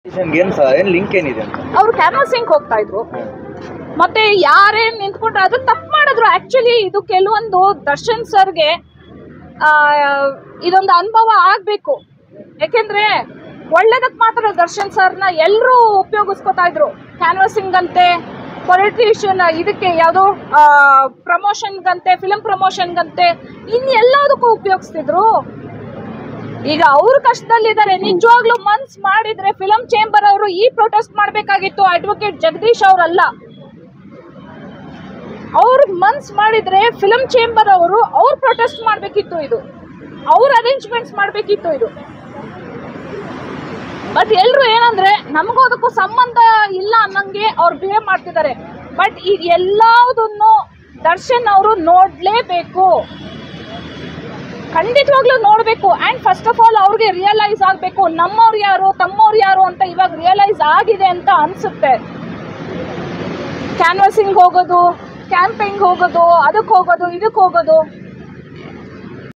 Link ಏನಿದೆ ಅವ್ರು canvassing ಹೋಗ್ತಾ ಇದ್ರು, ಮತ್ತೆ ಯಾರೇನ್ ನಿಂತ್ಕೊಂಡ್ರೆ ಅದು ತಪ್ಪು ಮಾಡಿದ್ರು. ಆಕ್ಚುಲಿ ಇದು ಕೆಲವೊಂದು ದರ್ಶನ್ ಸರ್ಗೆ ಇದೊಂದು ಅನುಭವ ಆಗ್ಬೇಕು. ಯಾಕೆಂದ್ರೆ ಒಳ್ಳೇದಕ್ ಮಾತ್ರ ದರ್ಶನ್ ಸರ್ನ ಎಲ್ಲರೂ ಉಪಯೋಗಿಸ್ಕೊತಾ ಇದ್ರು. ಕ್ಯಾನ್ವಾಸಿಂಗ್ ಅಂತೆ, ಪೊಲಿಟಿಷಿಯನ್ ಇದಕ್ಕೆ ಯಾವುದೋ ಪ್ರಮೋಷನ್ಗಂತೆ, ಫಿಲಂ ಪ್ರಮೋಷನ್ಗಂತೆ, ಇನ್ನೆಲ್ಲದಕ್ಕೂ ಉಪಯೋಗಿಸ್ತಿದ್ರು. ಈಗ ಅವ್ರ ಕಷ್ಟದಲ್ಲಿದ್ದಾರೆ. ನಿಜವಾಗ್ಲೂ ಮನ್ಸ್ ಮಾಡಿದ್ರೆ ಫಿಲಂ ಚೇಂಬರ್ ಅವರು ಈ ಪ್ರೊಟೆಸ್ಟ್ ಮಾಡ್ಬೇಕಾಗಿತ್ತು, ಅಡ್ವೊಕೇಟ್ ಜಗದೀಶ್ ಅವರಲ್ಲ. ಅವ್ರ ಮನ್ಸ್ ಮಾಡಿದ್ರೆ ಫಿಲಂ ಚೇಂಬರ್ ಅವರು ಅವ್ರ ಪ್ರೊಟೆಸ್ಟ್ ಮಾಡ್ಬೇಕಿತ್ತು, ಇದು ಅವ್ರ ಅರೇಂಜ್ಮೆಂಟ್ಸ್ ಮಾಡ್ಬೇಕಿತ್ತು ಇದು. ಬಟ್ ಎಲ್ರು ಏನಂದ್ರೆ ನಮಗೂ ಅದಕ್ಕೂ ಸಂಬಂಧ ಇಲ್ಲ ಅನ್ನಂಗೆ ಅವ್ರು ಬಿಹೇವ್ ಮಾಡ್ತಿದ್ದಾರೆ. ಬಟ್ ಈಗ ಎಲ್ಲದನ್ನು ದರ್ಶನ್ ಅವರು ನೋಡ್ಲೇಬೇಕು, ಖಂಡಿತವಾಗ್ಲೂ ನೋಡ್ಬೇಕು. ಅಂಡ್ ಫಸ್ಟ್ ಆಫ್ ಆಲ್ ಅವ್ರಿಗೆ ರಿಯಲೈಸ್ ಆಗ್ಬೇಕು ನಮ್ಮವ್ರು ಯಾರು ತಮ್ಮವ್ರು ಯಾರು ಅಂತ. ಇವಾಗ ರಿಯಲೈಸ್ ಆಗಿದೆ ಅಂತ ಅನ್ಸುತ್ತೆ. ಕ್ಯಾನ್ವಾಸಿಂಗ್ ಹೋಗೋದು, ಕ್ಯಾಂಪಿಂಗ್ ಹೋಗೋದು, ಅದಕ್ಕೆ ಹೋಗೋದು, ಇದಕ್ಕೆ ಹೋಗೋದು,